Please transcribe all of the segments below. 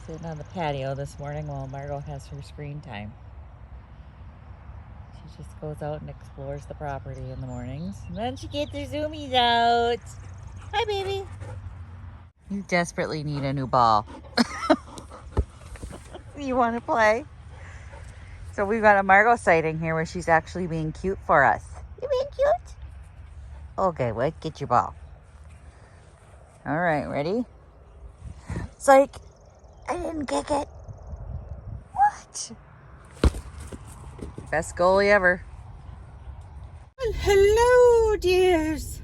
Sitting on the patio this morning while Margot has her screen time. She just goes out and explores the property in the mornings. And then she gets her zoomies out. Hi, baby. You desperately need a new ball. You want to play? So we've got a Margot sighting here where she's actually being cute for us. You being cute? Okay, wait, get your ball. All right, ready? Psych. I didn't kick it. What? Best goalie ever. Well, hello, dears.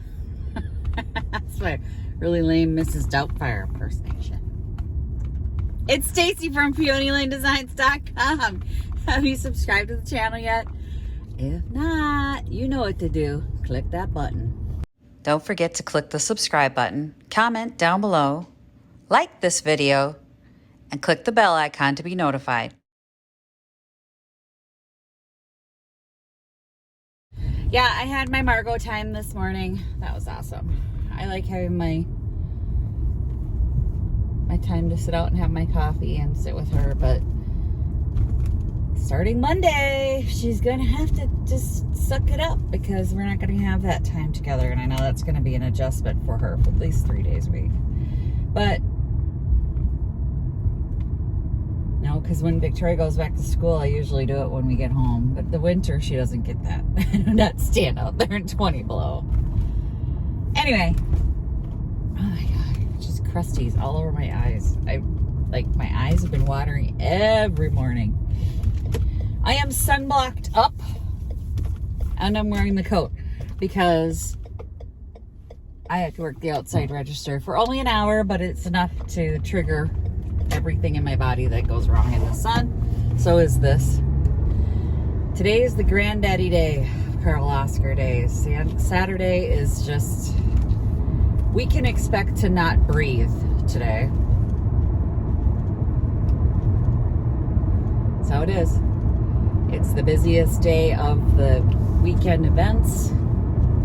That's my really lame Mrs. Doubtfire impersonation. It's Stacy from PeonyLaneDesigns.com. Have you subscribed to the channel yet? If not, you know what to do. Click that button. Don't forget to click the subscribe button, comment down below, like this video, and click the bell icon to be notified. Yeah, I had my Margot time this morning. That was awesome. I like having my time to sit out and have my coffee and sit with her, but starting Monday, she's gonna have to just suck it up because we're not gonna have that time together, and I know that's gonna be an adjustment for her for at least 3 days a week. But no, because when Victoria goes back to school, I usually do it when we get home. But the winter, she doesn't get that. Not stand out there in 20 below. Anyway, oh my God, just crusties all over my eyes. My eyes have been watering every morning. I am sunblocked up, and I'm wearing the coat because I have to work the outside register for only an hour, but it's enough to trigger everything in my body that goes wrong in the sun. So is this. Today is the granddaddy day, Carl Oscar days. Saturday is just, we can expect to not breathe today. So it is. It's the busiest day of the weekend events.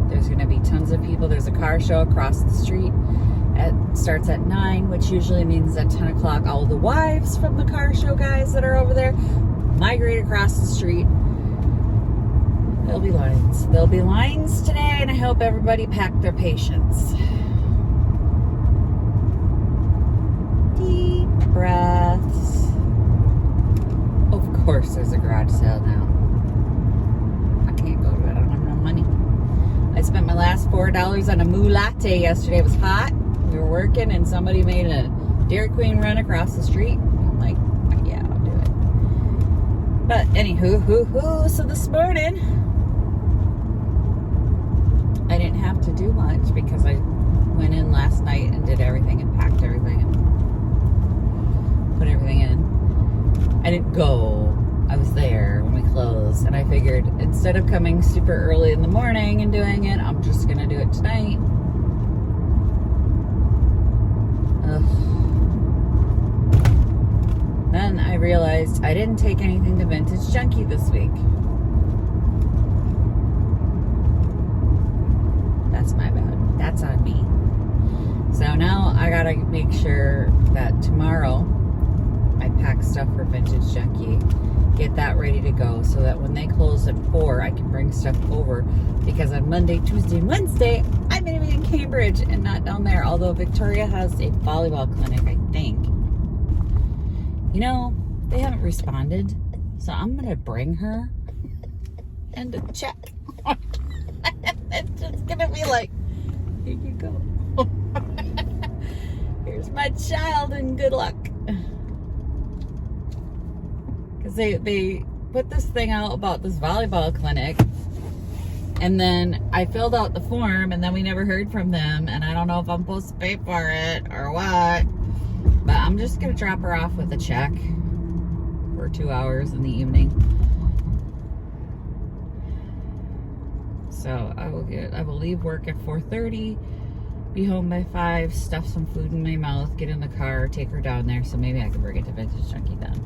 There's going to be tons of people. There's a car show across the street. It starts at 9, which usually means at 10 o'clock all the wives from the car show guys that are over there migrate across the street. There'll be lines. There'll be lines today, and I hope everybody packed their patience. Deep breaths. Of course there's a garage sale now. I can't go to it. I don't have no money. I spent my last $4 on a moo latte yesterday. It was hot. We were working and somebody made a Dairy Queen run across the street. I'm like, yeah, I'll do it. But anywho, so this morning, I didn't have to do much because I went in last night and did everything and packed everything and put everything in. I didn't go. I was there when we closed, and I figured instead of coming super early in the morning and doing it, I'm just going to do it tonight. Then I realized I didn't take anything to Vintage Junkie this week. That's my bad. That's on me. So now I gotta make sure that tomorrow I pack stuff for Vintage Junkie, get that ready to go so that when they close at 4, I can bring stuff over, because on Monday, Tuesday, and Wednesday, I'm going to be in Cambridge and not down there, although Victoria has a volleyball clinic, I think. You know, they haven't responded, so I'm going to bring her and a check. It's just going to be like, here you go. Here's my child and good luck. Because they put this thing out about this volleyball clinic, and then I filled out the form, and then we never heard from them, and I don't know if I'm supposed to pay for it or what, but I'm just going to drop her off with a check for 2 hours in the evening. So I will leave work at 4:30, be home by 5, stuff some food in my mouth, get in the car, take her down there, so maybe I can bring it to Vintage Junkie then.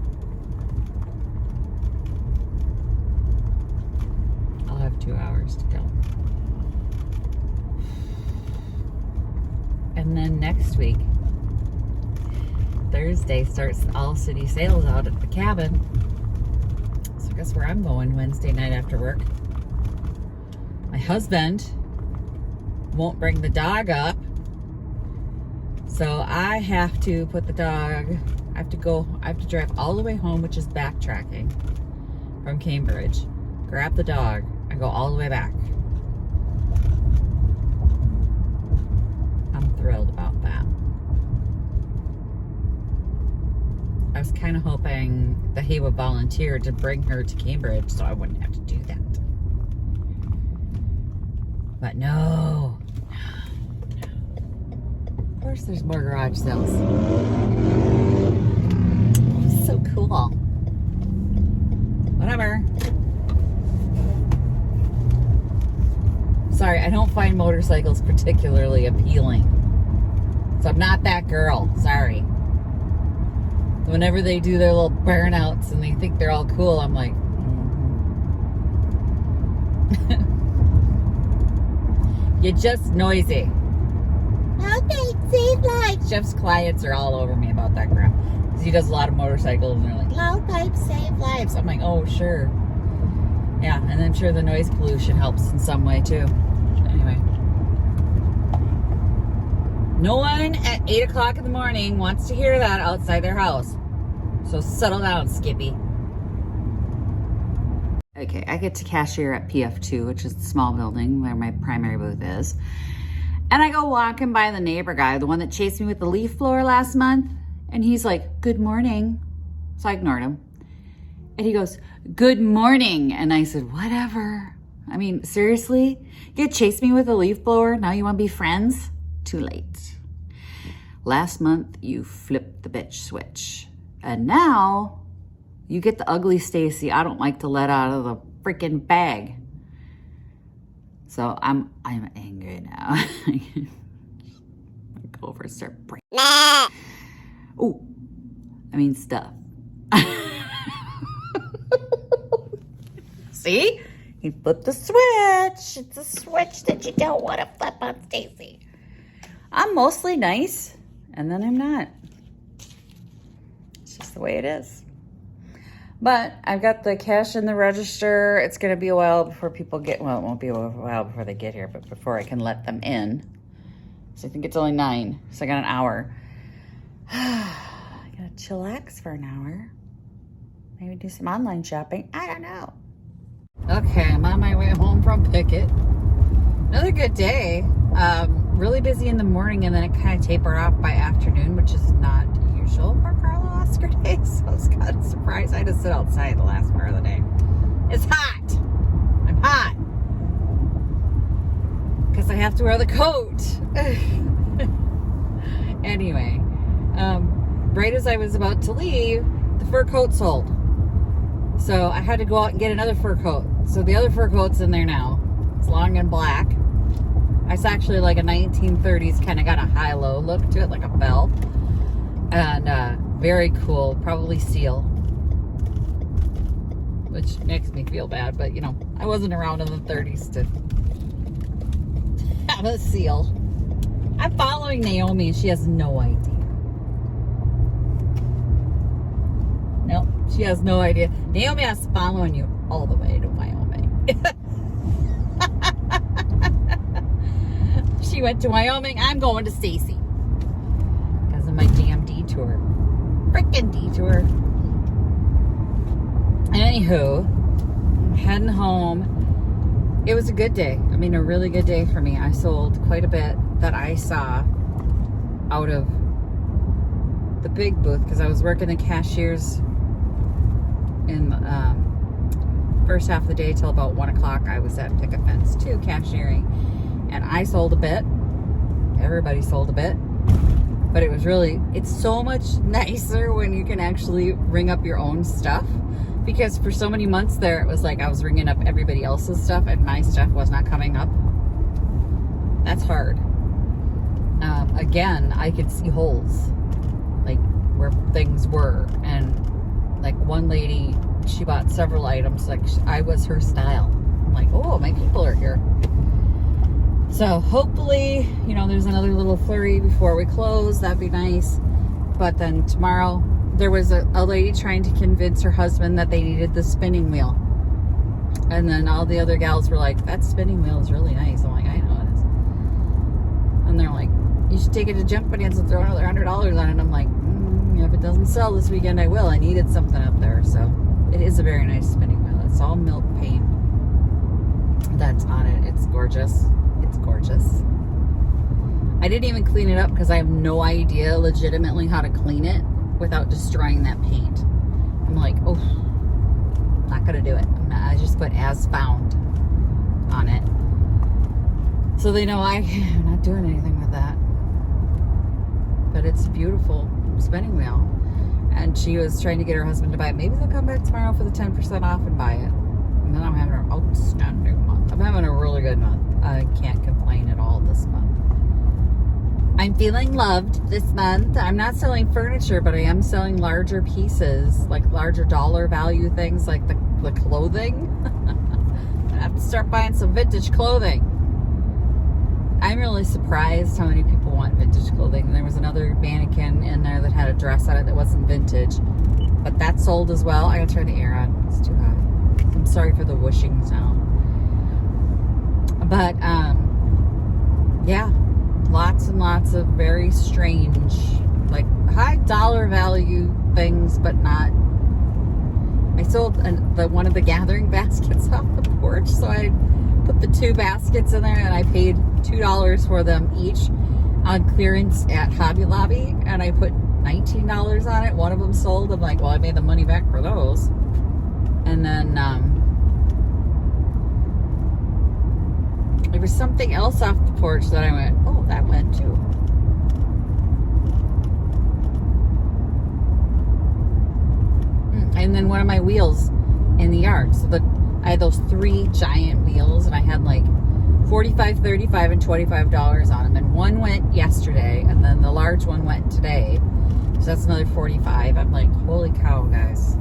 I'll have 2 hours to go. And then next week, Thursday starts all city sales out at the cabin. So guess where I'm going Wednesday night after work. My husband won't bring the dog up. So I have to put the dog, I have to drive all the way home, which is backtracking from Cambridge, grab the dog, and go all the way back. I'm thrilled about that. I was kind of hoping that he would volunteer to bring her to Cambridge so I wouldn't have to do that. But no. Of course there's more garage sales. So cool. Whatever. Sorry, I don't find motorcycles particularly appealing. So I'm not that girl. Sorry. Whenever they do their little burnouts and they think they're all cool, I'm like, You're just noisy. Okay, save lives. Jeff's clients are all over me about that crap. Because he does a lot of motorcycles and they're like, loud pipes save lives. I'm like, oh, sure. Yeah, and I'm sure the noise pollution helps in some way too. Anyway. No one at 8 o'clock in the morning wants to hear that outside their house. So settle down, Skippy. Okay, I get to cashier at PF2, which is the small building where my primary booth is. And I go walking by the neighbor guy, the one that chased me with the leaf blower last month. And he's like, good morning. So I ignored him. And he goes, good morning. And I said, whatever. I mean, seriously? You chased me with a leaf blower? Now you want to be friends? Too late. Last month, you flipped the bitch switch. And now, you get the ugly Stacy I don't like to let out of the freaking bag. So I'm angry now. I go over and start breaking. Oh, I mean stuff. See? He flipped the switch. It's a switch that you don't want to flip on Stacy. I'm mostly nice, and then I'm not. It's just the way it is. But I've got the cash in the register. It's going to be a while before people get, well, it won't be a while before they get here, but before I can let them in. So I think it's only 9, so I got an hour. I got to chillax for an hour. Maybe do some online shopping. I don't know. Okay, I'm on my way home from Picket. Another good day. Really busy in the morning, and then it kind of tapered off by afternoon, which is not usual for Carla Oscar Day. So I was kind of surprised. I had to sit outside the last part of the day. It's hot. I'm hot. Because I have to wear the coat. Anyway, right as I was about to leave, the fur coat sold. So I had to go out and get another fur coat. So the other fur coat's in there now. It's long and black. It's actually like a 1930s kind of got a high-low look to it, like a bell. And very cool, probably seal. Which makes me feel bad, but you know, I wasn't around in the 30s to have a seal. I'm following Naomi and she has no idea. Nope, she has no idea. Naomi is following you all the way to Wyoming. She went to Wyoming. I'm going to Stacy because of my damn detour. Freaking detour. Anywho, I'm heading home. It was a good day. I mean, a really good day for me. I sold quite a bit that I saw out of the big booth because I was working the cashiers in first half of the day till about 1 o'clock. I was at Picket Fence 2 cashiering, and I sold a bit. Everybody sold a bit, but it was really, it's so much nicer when you can actually ring up your own stuff, because for so many months there it was like I was ringing up everybody else's stuff and my stuff was not coming up. That's hard. Again, I could see holes like where things were, and like one lady, she bought several items like I was her style. I'm like, oh, my people are here. So hopefully, you know, there's another little flurry before we close. That'd be nice. But then tomorrow, there was a lady trying to convince her husband that they needed the spinning wheel. And then all the other gals were like, that spinning wheel is really nice. I'm like, I know it is. And they're like, you should take it to Junk Bonanza and throw another $100 on it. I'm like, if it doesn't sell this weekend, I will. I needed something up there. So it is a very nice spinning wheel. It's all milk paint that's on it. It's gorgeous. It's gorgeous. I didn't even clean it up because I have no idea legitimately how to clean it without destroying that paint. I'm like, oh, not gonna do it. I just put as found on it. So they know I'm not doing anything with that. But it's a beautiful spinning wheel. And she was trying to get her husband to buy it. Maybe they'll come back tomorrow for the 10% off and buy it. And then I'm having an outstanding month. I'm having a really good month. I can't complain at all this month. I'm feeling loved this month. I'm not selling furniture, but I am selling larger pieces, like larger dollar value things, like the clothing. I have to start buying some vintage clothing. I'm really surprised how many people want vintage clothing. There was another mannequin in there that had a dress on it that wasn't vintage, but that sold as well. I gotta turn the air on. It's too hot. I'm sorry for the whooshing sound. But yeah, lots and lots of very strange, like high dollar value things, but not. I sold one of the gathering baskets off the porch, so I put the 2 baskets in there, and I paid $2 for them each on clearance at Hobby Lobby, and I put $19 on it. One of them sold. I'm like, well, I made the money back for those. And then there was something else off the porch that I went, oh, that went too. And then one of my wheels in the yard. So I had those 3 giant wheels, and I had like $45, $35, and $25 on them. And one went yesterday, and then the large one went today. So that's another $45. I'm like, holy cow, guys.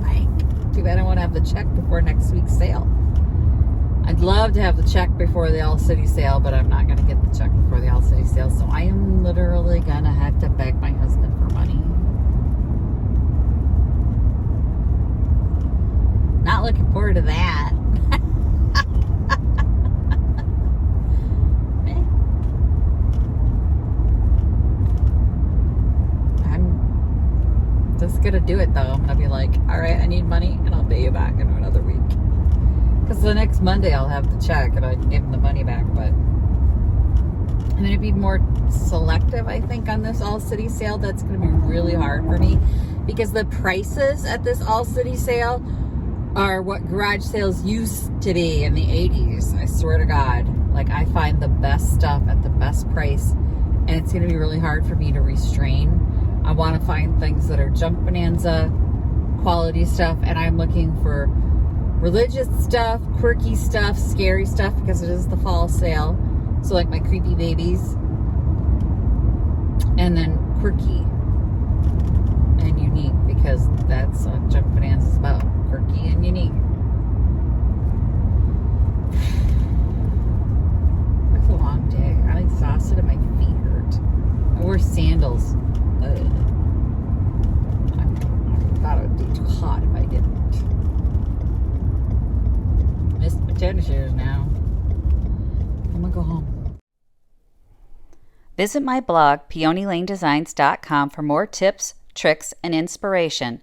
Like, too bad I won't have the check before next week's sale. I'd love to have the check before the All City sale, but I'm not going to get the check before the All City sale. So I am literally going to have to beg my husband for money. Not looking forward to that. I'm just gonna do it though. I'm gonna be like, all right, I need money, and I'll pay you back in another week. Because the next Monday I'll have the check and I give him the money back. But I'm gonna be more selective, I think, on this All City sale. That's gonna be really hard for me because the prices at this All City sale are what garage sales used to be in the 80s. I swear to God. Like, I find the best stuff at the best price, and it's going to be really hard for me to restrain. I want to find things that are Junk Bonanza quality stuff, and I'm looking for religious stuff, quirky stuff, scary stuff, because it is the fall sale. So like my creepy babies, and then quirky and unique, because that's what Junk Bonanza is about. Quirky and unique. It's a long day. I'm exhausted and my feet hurt. I wore sandals. Ugh. I thought it would be too hot if I didn't. Missed my tennis shoes now. I'm gonna go home. Visit my blog, peonylanedesigns.com, for more tips, tricks, and inspiration.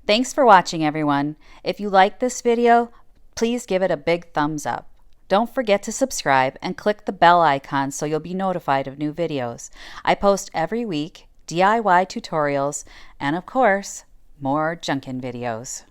Thanks for watching, everyone. If you like this video, please give it a big thumbs up. Don't forget to subscribe and click the bell icon so you'll be notified of new videos. I post every week DIY tutorials and, of course, more junkin' videos.